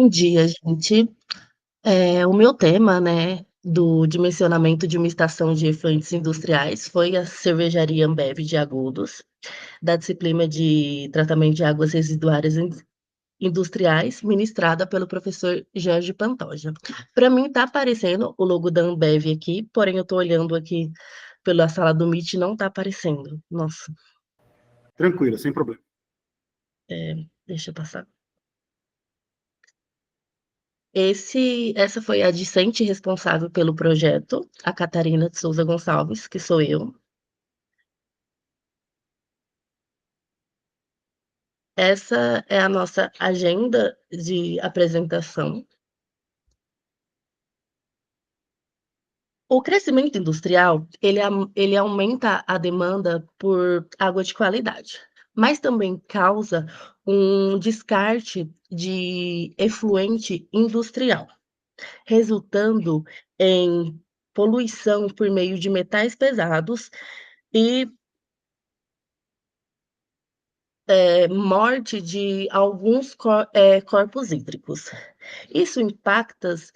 Bom dia, gente. O meu tema, né, do dimensionamento de uma estação de efluentes industriais foi a cervejaria Ambev de Agudos, da disciplina de tratamento de águas residuárias industriais, ministrada pelo professor Jorge Pantoja. Para mim tá aparecendo o logo da Ambev aqui, porém eu tô olhando aqui pela sala do Meet e não tá aparecendo. Nossa, Tranquilo, sem problema. deixa eu passar. Essa foi a discente responsável pelo projeto, a Catarina de Souza Gonçalves, que sou eu. Essa é a nossa agenda de apresentação. O crescimento industrial, ele aumenta a demanda por água de qualidade, mas também causa um descarte de efluente industrial, resultando em poluição por meio de metais pesados e morte de alguns corpos hídricos. Isso impactas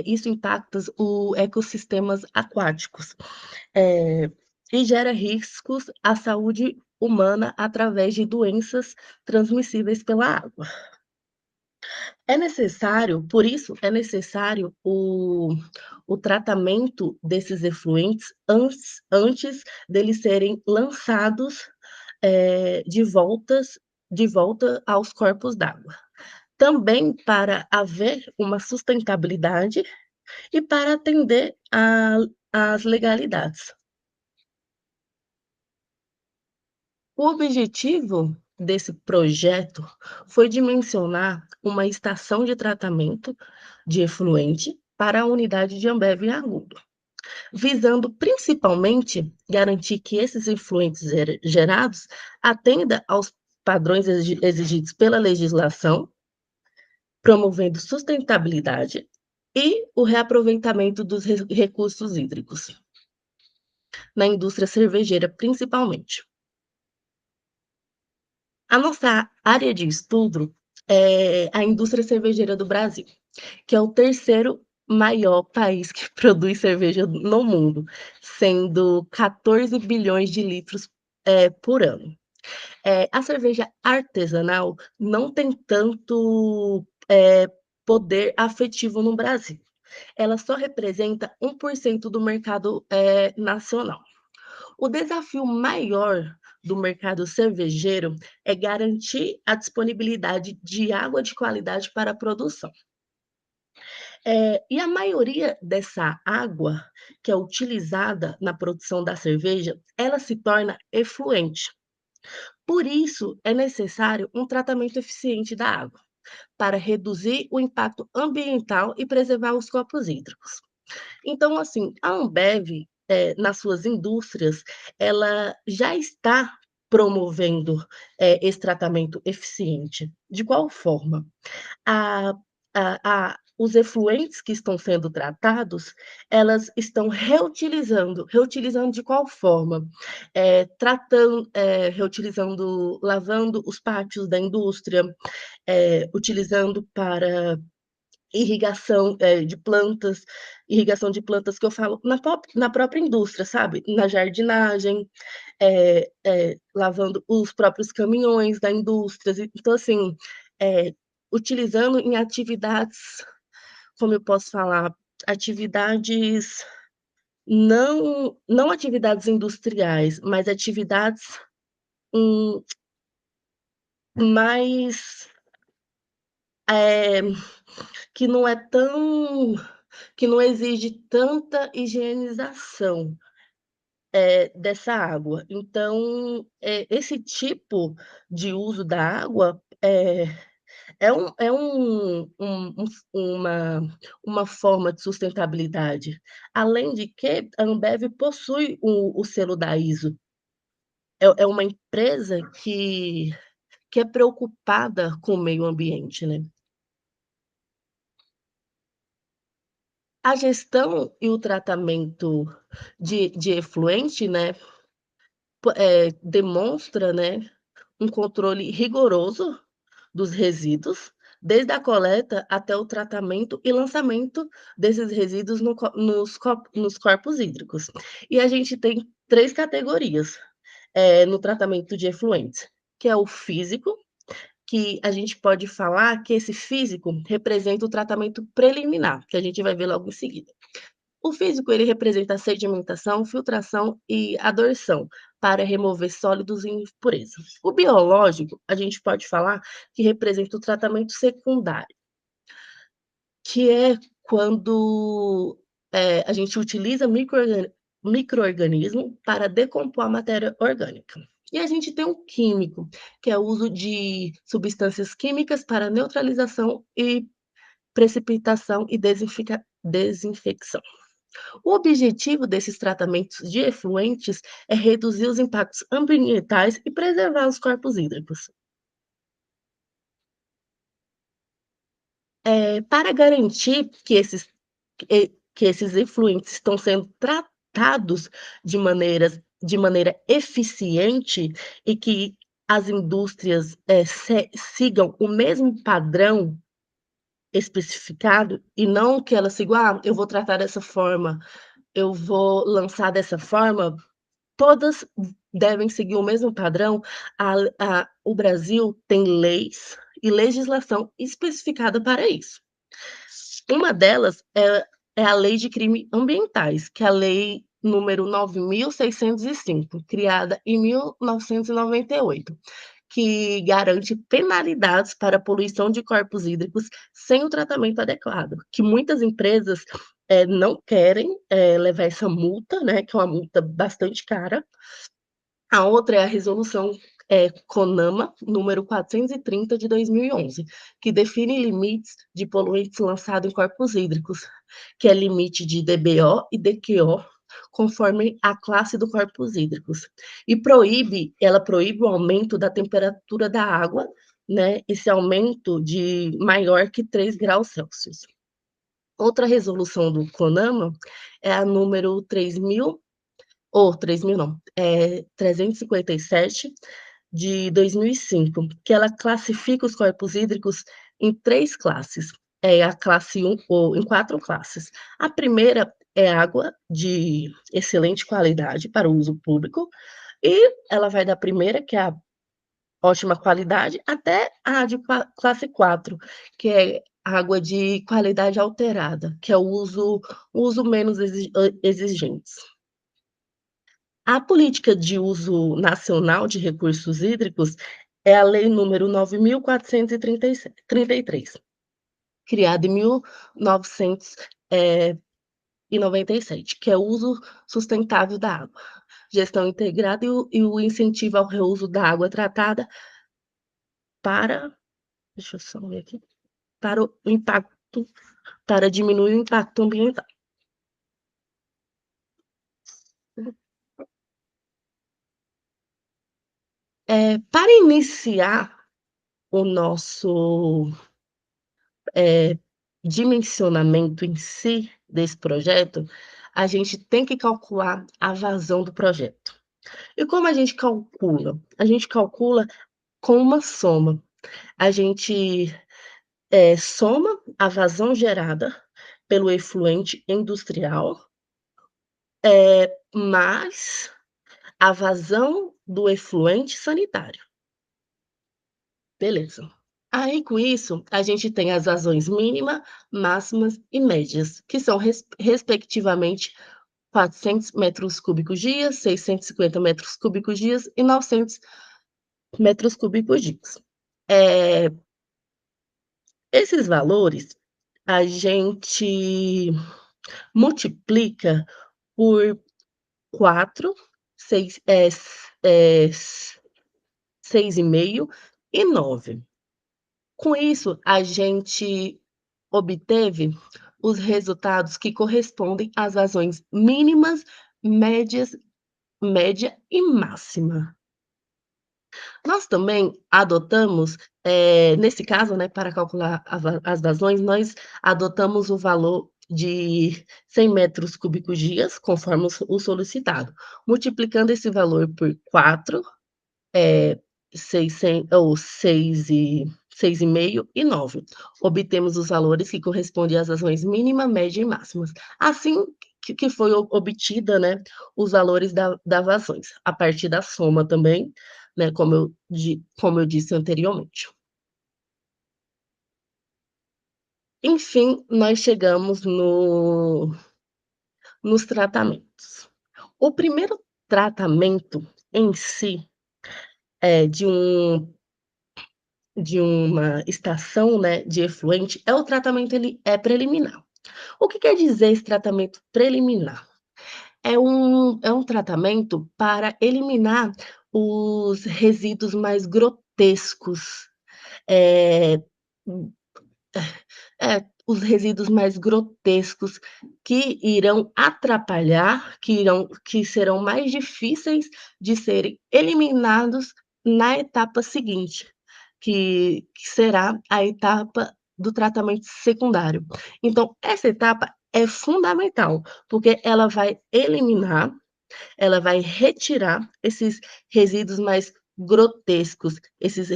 isso impacta o ecossistemas aquáticos, eh, e gera riscos à saúde humana através de doenças transmissíveis pela água. Por isso, é necessário o tratamento desses efluentes antes deles serem lançados, de volta aos corpos d'água. Também para haver uma sustentabilidade e para atender às legalidades. O objetivo desse projeto foi dimensionar uma estação de tratamento de efluente para a unidade de Ambev em Agudo, visando principalmente garantir que esses efluentes gerados atenda aos padrões exigidos pela legislação, promovendo sustentabilidade e o reaproveitamento dos recursos hídricos, na indústria cervejeira principalmente. A nossa área de estudo é a indústria cervejeira do Brasil, que é o terceiro maior país que produz cerveja no mundo, sendo 14 bilhões de litros, por ano. A cerveja artesanal não tem tanto, poder afetivo no Brasil. Ela só representa 1% do mercado, nacional. O desafio maior do mercado cervejeiro é garantir a disponibilidade de água de qualidade para a produção. E a maioria dessa água que é utilizada na produção da cerveja, ela se torna efluente. Por isso, é necessário um tratamento eficiente da água, para reduzir o impacto ambiental e preservar os corpos hídricos. Então, assim, a Ambev, nas suas indústrias, ela já está promovendo, esse tratamento eficiente. De qual forma? A os efluentes que estão sendo tratados, elas estão reutilizando de qual forma? Reutilizando, lavando os pátios da indústria, utilizando para irrigação de plantas que eu falo na própria indústria, sabe, na jardinagem, lavando os próprios caminhões da indústria. Então, assim, eh, utilizando em atividades, como eu posso falar, atividades não atividades industriais, mas atividades, hum, mais, eh, que não é tão que não exige tanta higienização, dessa água. Então, esse tipo de uso da água, uma forma de sustentabilidade. Além de que a Ambev possui o selo da ISO. É uma empresa que é preocupada com o meio ambiente, né. A gestão e o tratamento de efluente, né, demonstra, né, um controle rigoroso dos resíduos desde a coleta até o tratamento e lançamento desses resíduos nos corpos hídricos. E a gente tem 3 categorias, no tratamento de efluentes, que é o físico, que a gente pode falar que esse físico representa o tratamento preliminar, que a gente vai ver logo em seguida. O físico, ele representa a sedimentação, filtração e adsorção para remover sólidos e impurezas. O biológico, a gente pode falar que representa o tratamento secundário, que é quando, a gente utiliza micro-organismo para decompor a matéria orgânica. E a gente tem o químico, que é o uso de substâncias químicas para neutralização e precipitação e desinfecção. O objetivo desses tratamentos de efluentes é reduzir os impactos ambientais e preservar os corpos hídricos. Para garantir que esses efluentes estão sendo tratados de maneira eficiente e que as indústrias, sigam o mesmo padrão especificado e não que elas sigam: "Ah, eu vou tratar dessa forma, eu vou lançar dessa forma", todas devem seguir o mesmo padrão. O Brasil tem leis e legislação especificada para isso. Uma delas é a Lei de Crimes Ambientais, que é a lei número 9.605, criada em 1998, que garante penalidades para a poluição de corpos hídricos sem o tratamento adequado, que muitas empresas, não querem, levar essa multa, né, que é uma multa bastante cara. A outra é a resolução, CONAMA número 430 de 2011, que define limites de poluentes lançados em corpos hídricos, que é limite de DBO e DQO, conforme a classe do corpos hídricos. E ela proíbe o aumento da temperatura da água, né, esse aumento de maior que 3 graus Celsius. Outra resolução do CONAMA é a número 3.000 não, 357 de 2005, que ela classifica os corpos hídricos em 3 classes, a classe 1 ou em 4 classes. A primeira é água de excelente qualidade para o uso público, e ela vai da primeira, que é a ótima qualidade, até a de classe 4, que é água de qualidade alterada, que é o uso menos exigente. A política de uso nacional de recursos hídricos é a lei número 9.433, criada em 1997, que é o uso sustentável da água, gestão integrada e o incentivo ao reuso da água tratada para deixa eu só ver aqui, para o impacto para diminuir o impacto ambiental. Para iniciar o nosso dimensionamento em si desse projeto, a gente tem que calcular a vazão do projeto. E como a gente calcula? A gente calcula com uma soma. A gente, soma a vazão gerada pelo efluente industrial, mais a vazão do efluente sanitário. Beleza. Aí, com isso, a gente tem as vazões mínima, máximas e médias, que são respectivamente 400 metros cúbicos dia, 650 metros cúbicos dias e 900 metros cúbicos dias. Esses valores a gente multiplica por 4, 6, 6,5 e 9. Com isso, a gente obteve os resultados que correspondem às vazões mínimas, média e máxima. Nós também adotamos, nesse caso, né, para calcular as vazões, nós adotamos o valor de 100 metros cúbicos dias, conforme o solicitado, multiplicando esse valor por 4, 600 ou 6 6,5 e 9. Obtemos os valores que correspondem às ações mínima, média e máximas. Assim que foi obtida, né, os valores das ações, a partir da soma também, né, como eu disse anteriormente. Enfim, nós chegamos nos tratamentos. O primeiro tratamento em si, de uma estação, né, de efluente, é o tratamento preliminar. O que quer dizer esse tratamento preliminar? É um tratamento para eliminar os resíduos mais grotescos, eh, os resíduos mais grotescos que irão atrapalhar, que serão mais difíceis de serem eliminados na etapa seguinte, que será a etapa do tratamento secundário. Então, essa etapa é fundamental, porque ela vai retirar esses resíduos mais grotescos,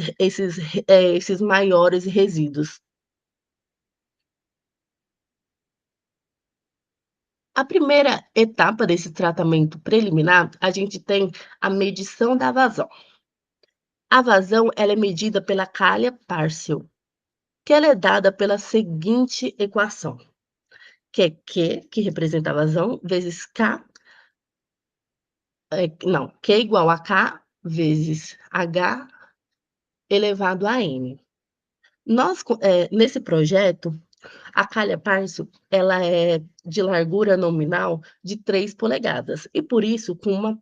esses maiores resíduos. A primeira etapa desse tratamento preliminar, a gente tem a medição da vazão. A vazão, ela é medida pela calha Parcial, que ela é dada pela seguinte equação, que é Q, que representa a vazão, vezes K, não, Q igual a K vezes H elevado a N. Nesse projeto, a calha Parso, ela é de largura nominal de 3 polegadas e por isso, com uma,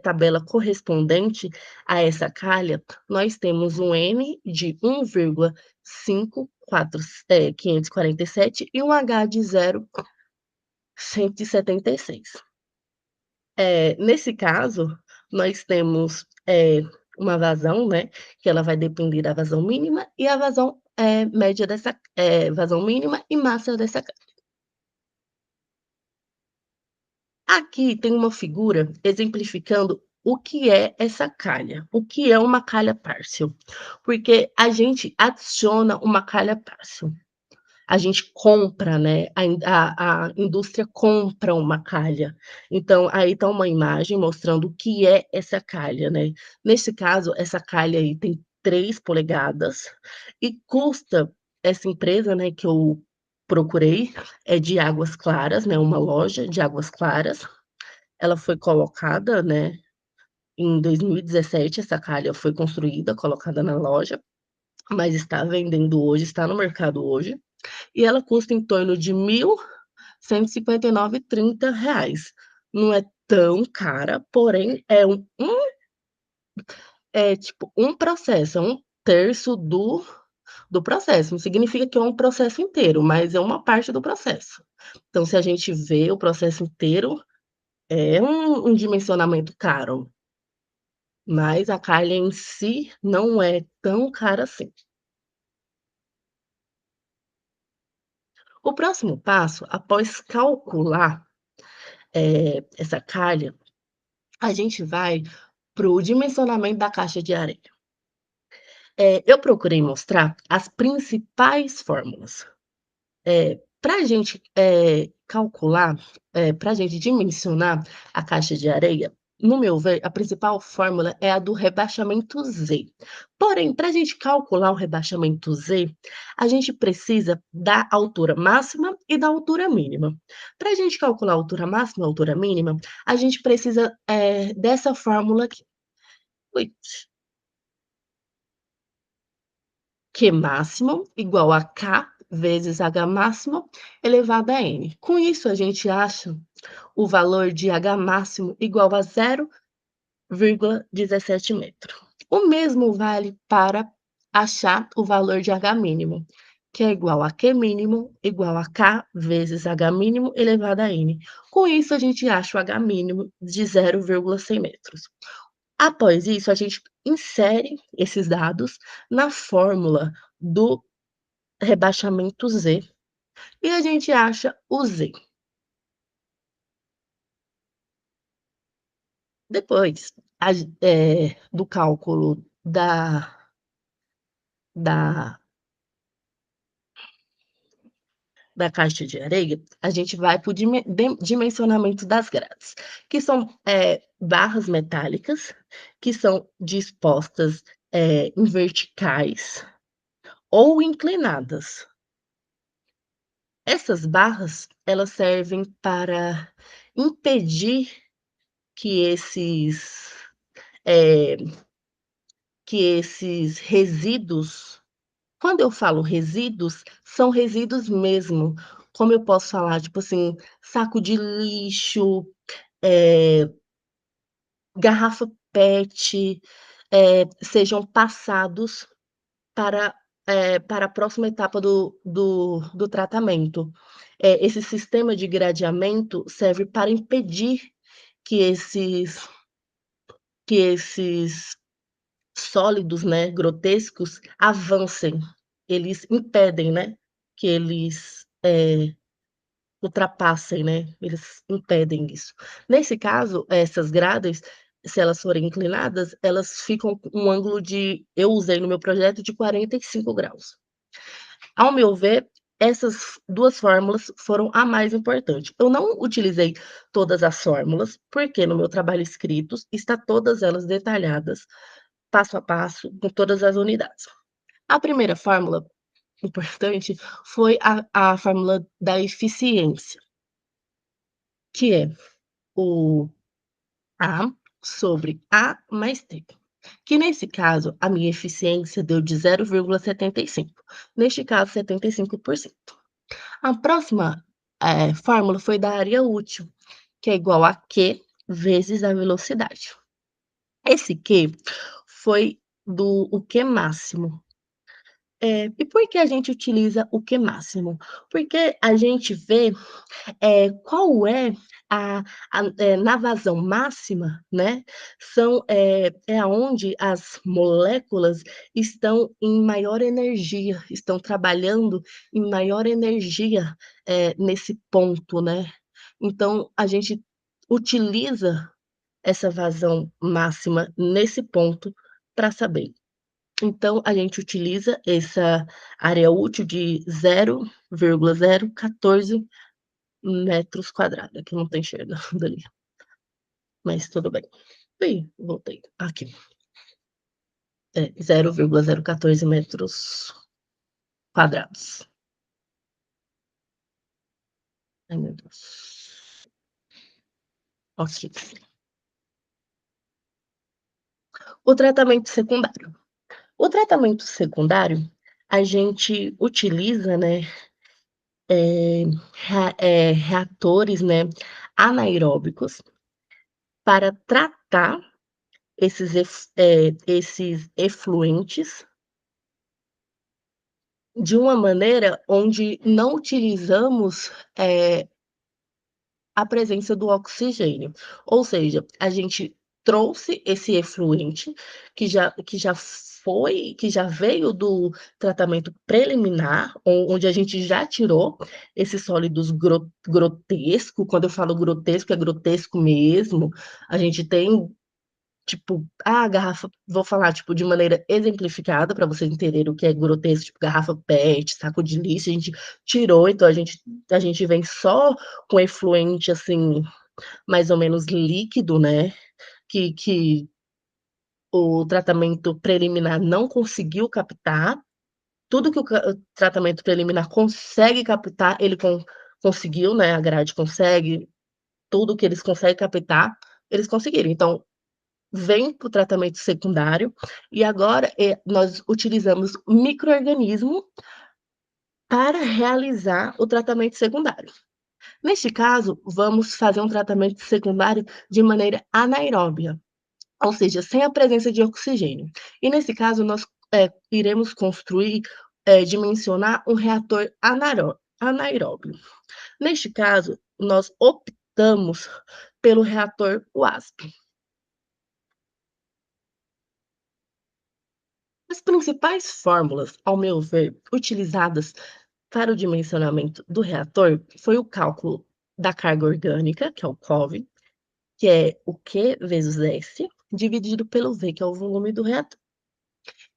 tabela correspondente a essa calha, nós temos um N de 1,547 e um H de 0,176. Nesse caso, nós temos, uma vazão, né, que ela vai depender da vazão mínima e a vazão, média dessa vazão mínima e máxima dessa. Aqui tem uma figura exemplificando o que é essa calha, o que é uma calha Parcial, porque a gente adiciona uma calha Parcial. A gente compra, né, a indústria compra uma calha. Então, aí está uma imagem mostrando o que é essa calha, né. Nesse caso, essa calha aí tem 3 polegadas e custa essa empresa, né, que eu procurei, é de Águas Claras, né, uma loja de Águas Claras. Ela foi colocada, né, em 2017, essa calha foi construída, colocada na loja, mas está vendendo hoje, está no mercado hoje, e ela custa em torno de 1.159,30 reais. Não é tão cara, porém é tipo um processo, é um terço do processo. Não significa que é um processo inteiro, mas é uma parte do processo. Então, se a gente vê o processo inteiro, é um dimensionamento caro, mas a calha em si não é tão cara assim. O próximo passo, após calcular, essa calha, a gente vai para o dimensionamento da caixa de areia. Eu procurei mostrar as principais fórmulas. Para a gente, calcular, para a gente dimensionar a caixa de areia, no meu ver, a principal fórmula é a do rebaixamento Z. Porém, para a gente calcular o rebaixamento Z, a gente precisa da altura máxima e da altura mínima. Para a gente calcular a altura máxima e a altura mínima, a gente precisa, dessa fórmula aqui. Ui. Q máximo igual a K vezes H máximo elevado a N. Com isso, a gente acha o valor de H máximo igual a 0,17 metro. O mesmo vale para achar o valor de H mínimo, que é igual a Q mínimo igual a K vezes H mínimo elevado a N. Com isso, a gente acha o H mínimo de 0,100 metros. Após isso, a gente insere esses dados na fórmula do rebaixamento Z e a gente acha o Z. Depois do cálculo da da caixa de areia, a gente vai para o dimensionamento das grades, que são, barras metálicas, que são dispostas, em verticais ou inclinadas. Essas barras, elas servem para impedir que eh, esses resíduos, quando eu falo resíduos, são resíduos mesmo, como eu posso falar, tipo assim, saco de lixo, eh, garrafa PET, sejam passados para, para a próxima etapa do tratamento. Esse sistema de gradeamento serve para impedir que esses sólidos, né, grotescos, avancem. Eles impedem, né, que eles, ultrapassem, né, eles impedem isso. Nesse caso, essas grades, se elas forem inclinadas, elas ficam com um ângulo de, eu usei no meu projeto, de 45 graus. Ao meu ver, essas 2 fórmulas foram a mais importante. Eu não utilizei todas as fórmulas, porque no meu trabalho escrito está todas elas detalhadas, passo a passo, com todas as unidades. A primeira fórmula importante foi a fórmula da eficiência, que é o A sobre A mais T, que nesse caso a minha eficiência deu de 0,75, neste caso 75%. A próxima, fórmula foi da área útil, que é igual a Q vezes a velocidade. Esse Q foi o Q máximo. E por que a gente utiliza o Q máximo? Porque a gente vê, qual é a na vazão máxima, né, é aonde as moléculas estão em maior energia, estão trabalhando em maior energia, nesse ponto, né. Então a gente utiliza essa vazão máxima nesse ponto para saber. Então, a gente utiliza essa área útil de 0,014 metros quadrados, que eu não tô enxergando ali, mas tudo bem. Ih, voltei, aqui. 0,014 metros quadrados. Ai, meu Deus. Ok. O tratamento secundário. O tratamento secundário, a gente utiliza, né, reatores, né, anaeróbicos para tratar esses efluentes de uma maneira onde não utilizamos, a presença do oxigênio. Ou seja, a gente trouxe esse efluente que já veio do tratamento preliminar, onde a gente já tirou esses sólidos grotesco, quando eu falo grotesco, é grotesco mesmo. A gente tem, tipo, a garrafa, vou falar, tipo, de maneira exemplificada para vocês entenderem o que é grotesco, tipo, garrafa PET, saco de lixo, a gente tirou, então a gente vem só com efluente, assim, mais ou menos líquido, né, que o tratamento preliminar não conseguiu captar. Tudo que o tratamento preliminar consegue captar, ele conseguiu, né, a grade consegue, tudo que eles conseguem captar, eles conseguiram. Então vem para o tratamento secundário, e agora, nós utilizamos micro-organismo para realizar o tratamento secundário. Neste caso, vamos fazer um tratamento secundário de maneira anaeróbia, ou seja, sem a presença de oxigênio. E nesse caso nós, iremos construir, dimensionar um reator anaeróbio. Neste caso, nós optamos pelo reator WASP. As principais fórmulas, ao meu ver, utilizadas para o dimensionamento do reator foi o cálculo da carga orgânica, que é o COV, que é o Q vezes S, dividido pelo V, que é o volume do reator.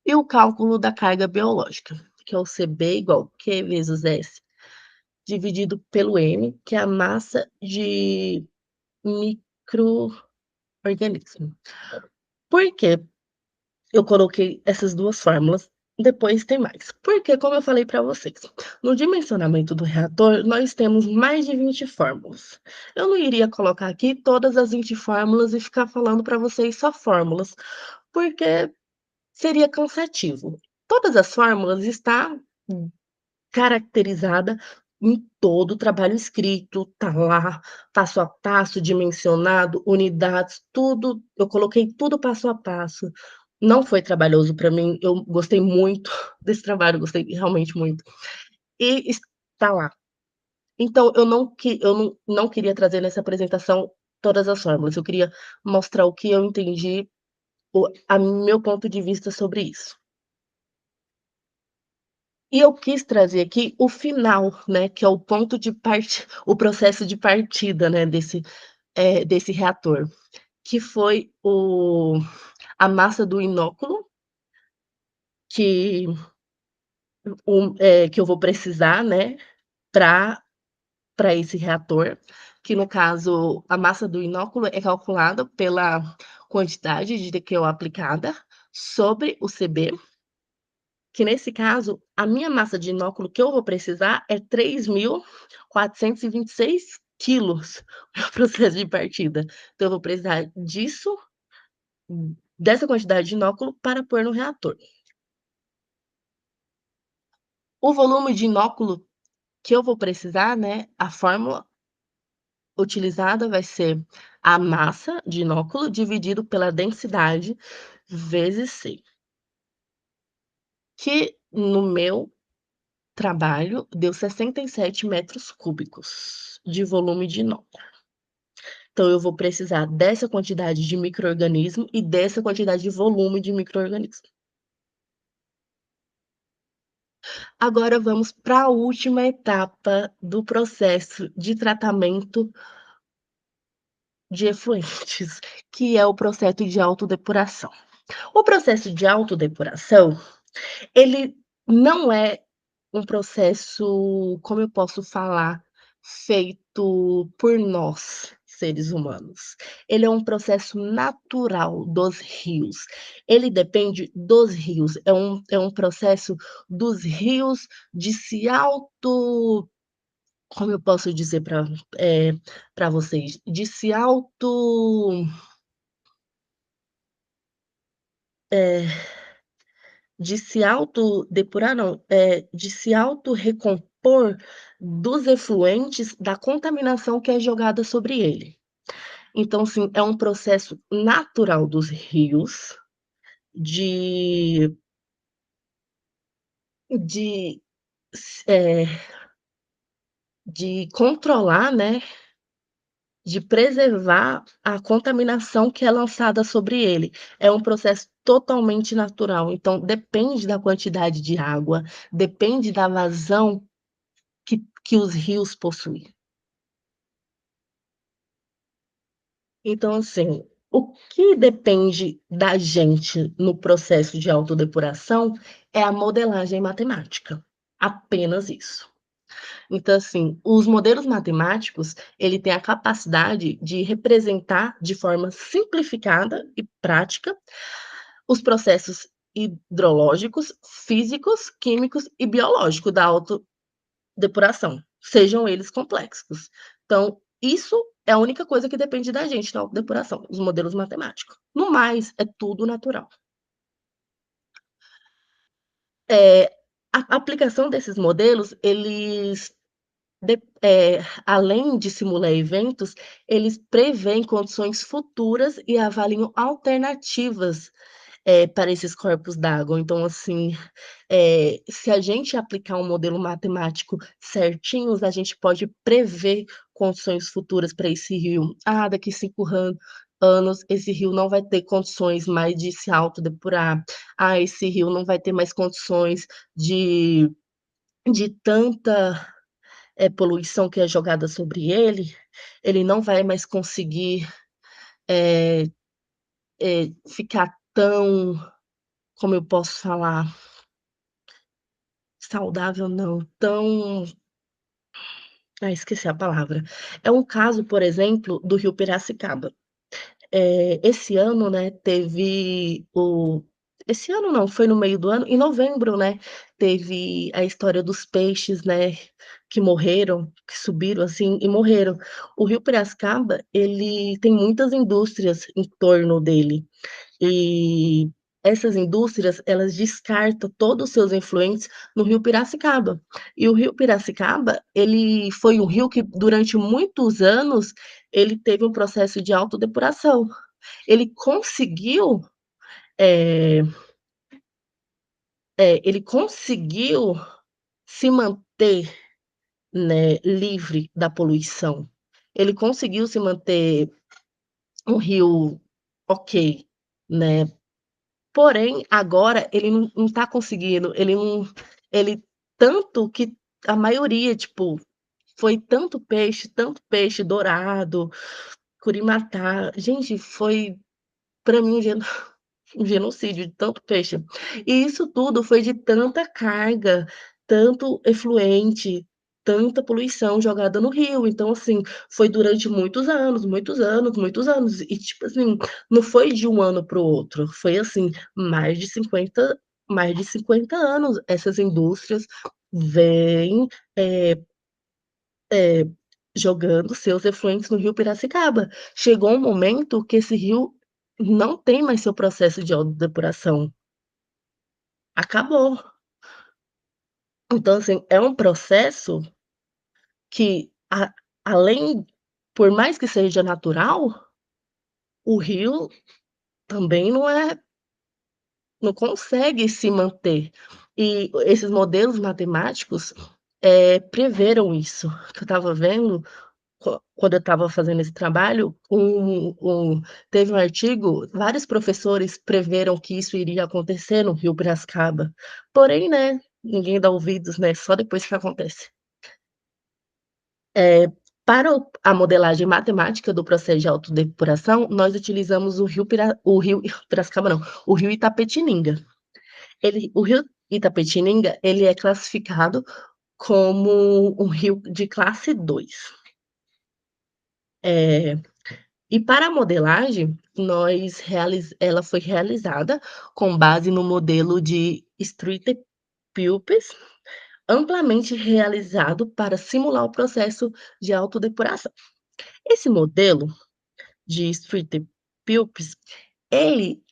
e o cálculo da carga biológica, que é o CB igual Q vezes S dividido pelo M, que é a massa de micro-organismo. Por que eu coloquei essas 2 fórmulas? Depois tem mais. Porque, como eu falei para vocês, no dimensionamento do reator, nós temos mais de 20 fórmulas. Eu não iria colocar aqui todas as 20 fórmulas e ficar falando para vocês só fórmulas, porque seria cansativo. Todas as fórmulas está caracterizada em todo o trabalho escrito, tá lá, passo a passo, dimensionado, unidades, tudo, eu coloquei tudo passo a passo. Não foi trabalhoso para mim, eu gostei muito desse trabalho, gostei realmente muito. E está lá. Então eu não queria trazer nessa apresentação todas as fórmulas, eu queria mostrar o que eu entendi, a meu ponto de vista sobre isso. E eu quis trazer aqui o final, né, que é o ponto de o processo de partida, né, desse reator, que foi a massa do inóculo, que que eu vou precisar, né, para esse reator, que no caso, a massa do inóculo é calculada pela quantidade de DQ aplicada sobre o CB. Que nesse caso, a minha massa de inóculo que eu vou precisar é 3.426 quilos para o processo de partida. Então eu vou precisar disso, dessa quantidade de inóculo para pôr no reator. O volume de inóculo que eu vou precisar, né, a fórmula utilizada vai ser a massa de inóculo dividido pela densidade vezes C, que no meu trabalho deu 67 metros cúbicos de volume de inóculo. Então eu vou precisar dessa quantidade de micro-organismo e dessa quantidade de volume de micro-organismo. Agora vamos para a última etapa do processo de tratamento de efluentes, que é o processo de autodepuração. O processo de autodepuração, ele não é um processo, como eu posso falar, feito por nós, seres humanos. Ele é um processo natural dos rios. Ele depende dos rios. É um processo dos rios de se auto, como eu posso dizer para vocês? Eh De se autodepurar não, de se autorrecompor dos efluentes da contaminação que é jogada sobre ele. Então, assim, é um processo natural dos rios de de eh, de controlar, né, de preservar a contaminação que é lançada sobre ele. É um processo totalmente natural, então depende da quantidade de água, depende da vazão que os rios possuem. Então, assim, o que depende da gente no processo de autodepuração é a modelagem matemática, apenas isso. Então, assim, os modelos matemáticos, ele tem a capacidade de representar de forma simplificada e prática os processos hidrológicos, físicos, químicos e biológicos da autodepuração, sejam eles complexos. Então, isso é a única coisa que depende da gente na autodepuração, os modelos matemáticos. No mais, é tudo natural. A aplicação desses modelos, eles além de simular eventos, eles preveem condições futuras e avaliam alternativas, para esses corpos d'água. Então, assim, se a gente aplicar um modelo matemático certinhos, a gente pode prever condições futuras para esse rio. Ah, daqui 5 anos, esse rio não vai ter condições mais de se autodepurar. Ah, esse rio não vai ter mais condições de tanta poluição que é jogada sobre ele não vai mais conseguir, ficar tão como eu posso falar? Saudável não, tão esqueci a palavra. É um caso, por exemplo, do rio Piracicaba. Esse ano, né, teve o esse ano não, foi no meio do ano, em novembro, né, teve a história dos peixes, né, que morreram, que subiram, assim, e morreram. O rio Piracicaba, ele tem muitas indústrias em torno dele. E essas indústrias, elas descartam todos os seus efluentes no rio Piracicaba. E o rio Piracicaba, ele foi um rio que durante muitos anos, ele teve um processo de autodepuração. Ele conseguiu, eh ele conseguiu se manter, né, livre da poluição. Ele conseguiu se manter um rio ok, né. Porém, agora ele não tá conseguindo, ele tanto que a maioria, tipo, foi tanto peixe dourado, curimatá, gente, foi pra mim um genocídio de tanto peixe. E isso tudo foi de tanta carga, tanto efluente, tanta poluição jogada no rio. Então, assim, foi durante muitos anos, muitos anos, muitos anos. E, tipo assim, não foi de um ano para o outro, foi assim, mais de 50 anos. Essas indústrias vêm, eh eh, jogando seus efluentes no rio Piracicaba. Chegou um momento que esse rio não tem mais seu processo de autodepuração, acabou. Então, assim, é um processo que além por mais que seja natural, o rio também não consegue se manter. E esses modelos matemáticos, preveram isso, que eu estava vendo quando eu estava fazendo esse trabalho, teve um artigo, vários professores preveram que isso iria acontecer no rio Piracicaba, porém, né, ninguém dá ouvidos, né, só depois que acontece. Para a modelagem matemática do processo de autodepuração, nós utilizamos o rio Piracicaba não, o rio Itapetininga. O rio Itapetininga, ele é classificado como um rio de classe 2. Eh E para a modelagem, ela foi realizada com base no modelo de Streeter-Pupes, amplamente realizado para simular o processo de autodepuração. Esse modelo de Streeter-Pupes, ele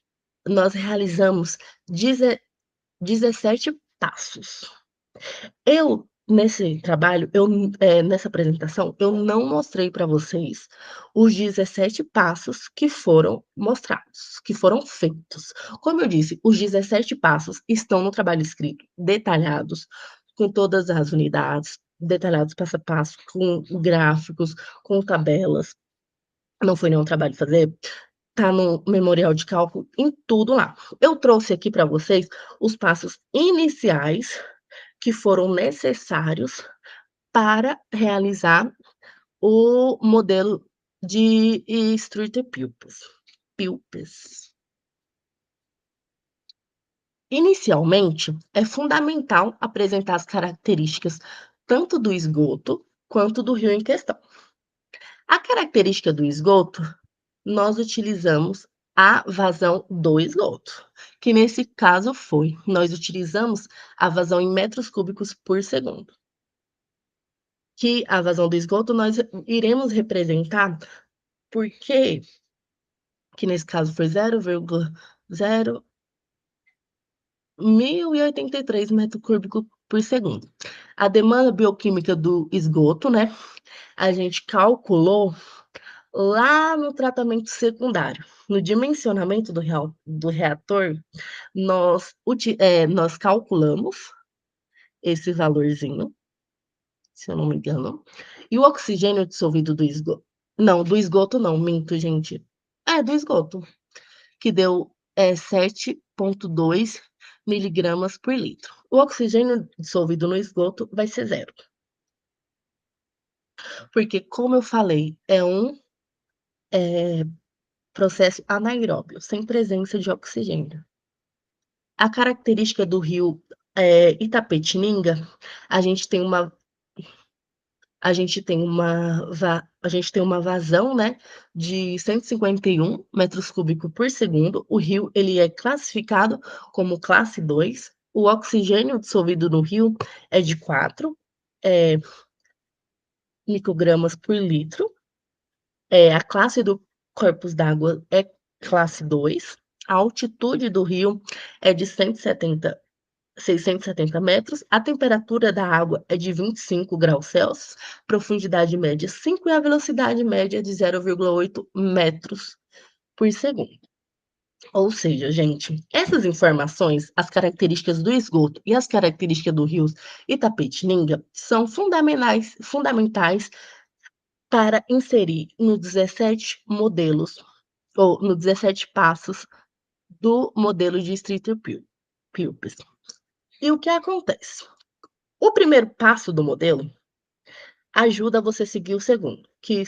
nós realizamos 17 passos. Nesse trabalho, nessa apresentação, eu não mostrei para vocês os 17 passos que foram mostrados, que foram feitos. Como eu disse, os 17 passos estão no trabalho escrito, detalhados, com todas as unidades, detalhados passo a passo, com gráficos, com tabelas. Não foi nenhum trabalho fazer, tá no memorial de cálculo, em tudo lá. Eu trouxe aqui para vocês os passos iniciais que foram necessários para realizar o modelo de Streeter-Pupes. Inicialmente, é fundamental apresentar as características tanto do esgoto quanto do rio em questão. A característica do esgoto, nós utilizamos a vazão do esgoto, que nesse caso nós utilizamos a vazão em metros cúbicos por segundo. Que a vazão do esgoto nós iremos representar porque que nesse caso foi 0,01083 metro cúbico por segundo. A demanda bioquímica do esgoto, né, a gente calculou lá no tratamento secundário. No dimensionamento do reator, nós calculamos esse valorzinho, se eu não me engano, e o oxigênio dissolvido do esgoto não, do esgoto não, minto, gente. Do esgoto. Que deu, 7,2 miligramas por litro. O oxigênio dissolvido no esgoto vai ser zero, porque como eu falei, é um, processo anaeróbio, sem presença de oxigênio. A característica do rio, Itapetininga, a gente tem uma a gente tem uma vazão, né, de 151 metros cúbicos por segundo. O rio, ele é classificado como classe 2. O oxigênio dissolvido no rio é de 4, eh, microgramas por litro. A classe do corpos d'água é classe 2. A altitude do rio é de 670 metros, a temperatura da água é de 25 graus Celsius, profundidade média 5 e a velocidade média de 0,8 metros por segundo. Ou seja, gente, essas informações, as características do esgoto e as características do rio Itapetininga são fundamentais para inserir no 17 modelos ou no 17 passos do modelo de Streeter Pupils. E o que acontece? O primeiro passo do modelo ajuda você a seguir o segundo, que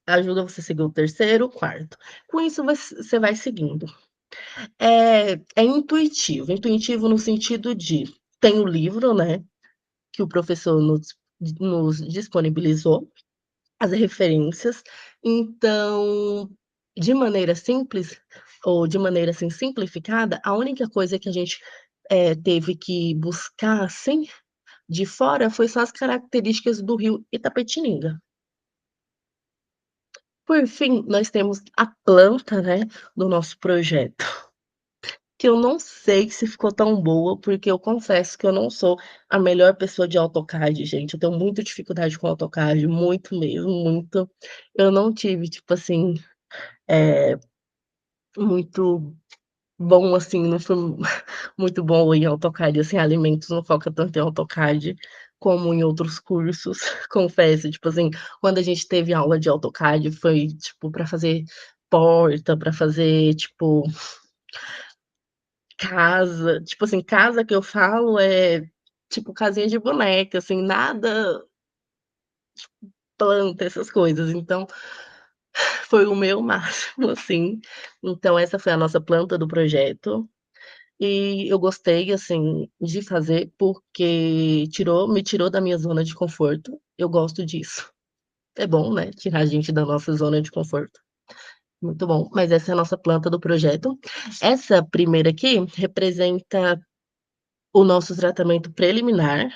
ajuda você a seguir o terceiro, o quarto. Com isso, você vai seguindo. É intuitivo no sentido de tem o livro, né, que o professor nos disponibilizou, as referências. Então, de maneira simples, ou de maneira, assim, simplificada, a única coisa que a gente, teve que buscar, assim, de fora, foi só as características do rio Itapetininga. Por fim, nós temos a planta, né, do nosso projeto, que eu não sei se ficou tão boa, porque eu confesso que eu não sou a melhor pessoa de AutoCAD, gente. Eu tenho muita dificuldade com AutoCAD, muito mesmo, muito. Eu não tive, tipo assim, eh, muito bom, assim, não fui muito bom em AutoCAD, assim, alimentos não foca tanto em AutoCAD como em outros cursos, confesso, tipo assim, quando a gente teve aula de AutoCAD foi, tipo, para fazer porta, para fazer, tipo, casa, tipo assim, casa que eu falo é, tipo, casinha de boneca, assim, nada planta, essas coisas, então foi o meu máximo, assim. Então essa foi a nossa planta do projeto. E eu gostei, assim, de fazer, porque me tirou da minha zona de conforto, eu gosto disso. É bom, né, tirar a gente da nossa zona de conforto, muito bom. Mas essa é a nossa planta do projeto. Essa primeira aqui representa o nosso tratamento preliminar,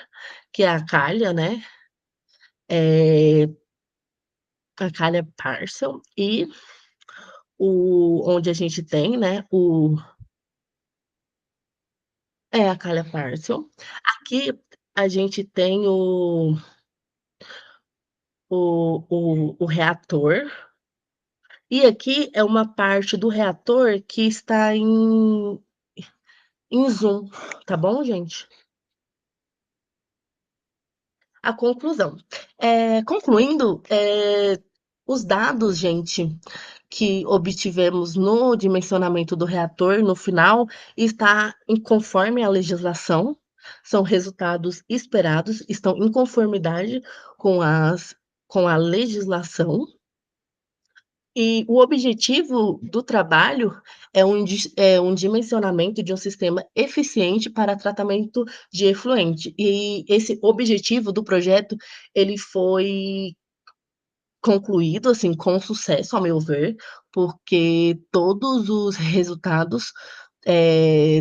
que é a calha, né, eh, a calha Parcel e onde a gente tem, né, a calha Parcel. Aqui a gente tem o reator, e aqui é uma parte do reator que está em zoom, tá bom, gente? A conclusão. Concluindo, os dados, gente, que obtivemos no dimensionamento do reator, no final, está em conforme a legislação, são resultados esperados, estão em conformidade com a legislação. E o objetivo do trabalho é um dimensionamento de um sistema eficiente para tratamento de efluente. E esse objetivo do projeto, ele foi concluído, assim, com sucesso, ao meu ver, porque todos os resultados,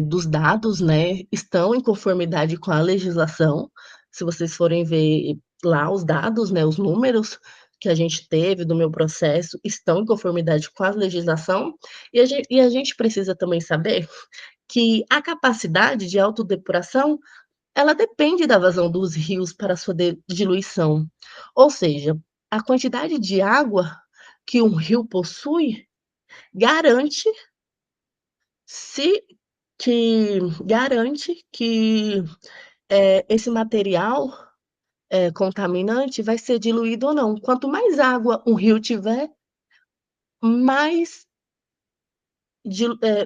dos dados, né, estão em conformidade com a legislação. Se vocês forem ver lá os dados, né, os números que a gente teve do meu processo estão em conformidade com a legislação, e a gente precisa também saber que a capacidade de autodepuração, ela depende da vazão dos rios para sua diluição. Ou seja, a quantidade de água que um rio possui garante se garante que, esse material, contaminante vai ser diluído ou não. Quanto mais água um rio tiver, mais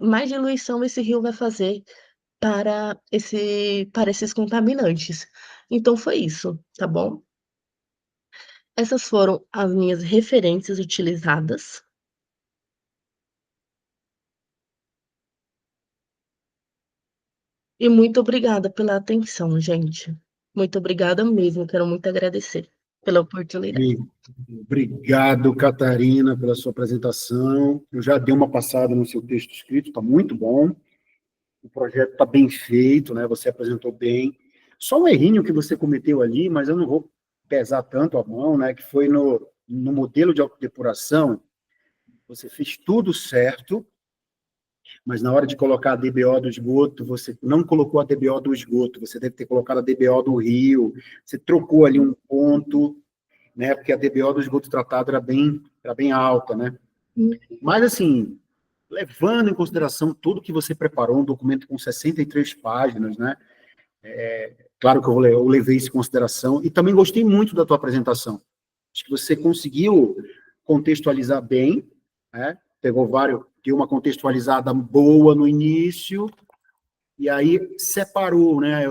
mais diluição esse rio vai fazer para esses contaminantes. Então foi isso, tá bom? Essas foram as minhas referências utilizadas. E muito obrigada pela atenção, gente. Muito obrigada mesmo, quero muito agradecer pela oportunidade. E obrigado, Catarina, pela sua apresentação. Eu já dei uma passada no seu texto escrito, está muito bom. O projeto está bem feito, né? Você apresentou bem. Só um errinho que você cometeu ali, mas eu não vou pesar tanto a mão, né? Que foi no modelo de autodepuração, você fez tudo certo, mas na hora de colocar a DBO do esgoto, você não colocou a DBO do esgoto, você deve ter colocado a DBO do rio, você trocou ali um ponto, né? Porque a DBO do esgoto tratado era bem alta, né? Mas, assim, levando em consideração tudo que você preparou, um documento com 63 páginas, né? Claro que eu levei isso em consideração, e também gostei muito da tua apresentação. Acho que você conseguiu contextualizar bem, né? Pegou vários, deu uma contextualizada boa no início, e aí separou, né?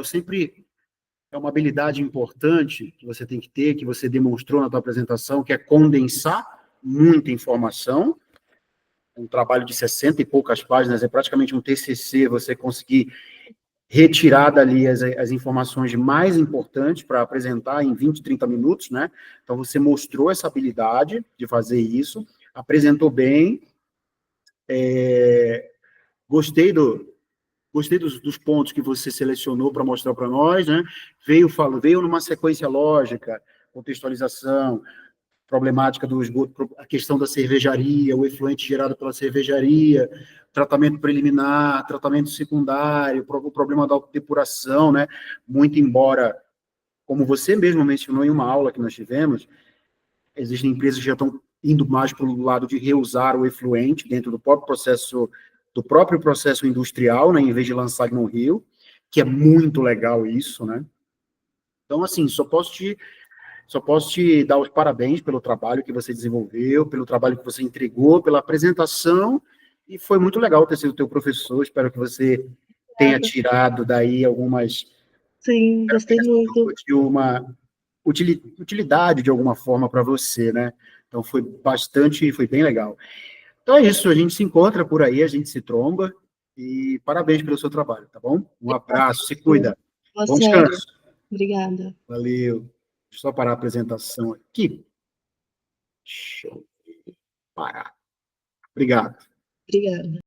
É uma habilidade importante que você tem que ter, que você demonstrou na tua apresentação, que é condensar muita informação, um trabalho de 60 e poucas páginas, é praticamente um TCC, você conseguir retirar dali as informações mais importantes para apresentar em 20, 30 minutos, né? Então, você mostrou essa habilidade de fazer isso, apresentou bem, gostei dos pontos que você selecionou para mostrar para nós, né? Veio numa sequência lógica, contextualização, problemática do esgoto, a questão da cervejaria, o efluente gerado pela cervejaria, tratamento preliminar, tratamento secundário, o problema da autodepuração, né? Muito embora, como você mesmo mencionou em uma aula que nós tivemos, existem empresas que já estão indo mais para o lado de reusar o efluente dentro do próprio processo industrial, né, em vez de lançar no rio, que é muito legal isso, né? Então, assim, só posso te dar os parabéns pelo trabalho que você desenvolveu, pelo trabalho que você entregou, pela apresentação, e foi muito legal ter sido teu professor. Espero que você tenha Obrigada. tirado daí algumas, Sim, gostei muito. de uma utilidade de alguma forma para você, né? Então foi bem legal. Então é isso, a gente se encontra por aí, a gente se tromba, e parabéns pelo seu trabalho, tá bom? Um abraço, se cuida. Boa Bom série. descanso. Obrigada. Valeu. Deixa eu só parar a apresentação aqui. Deixa eu parar. Obrigado. Obrigada.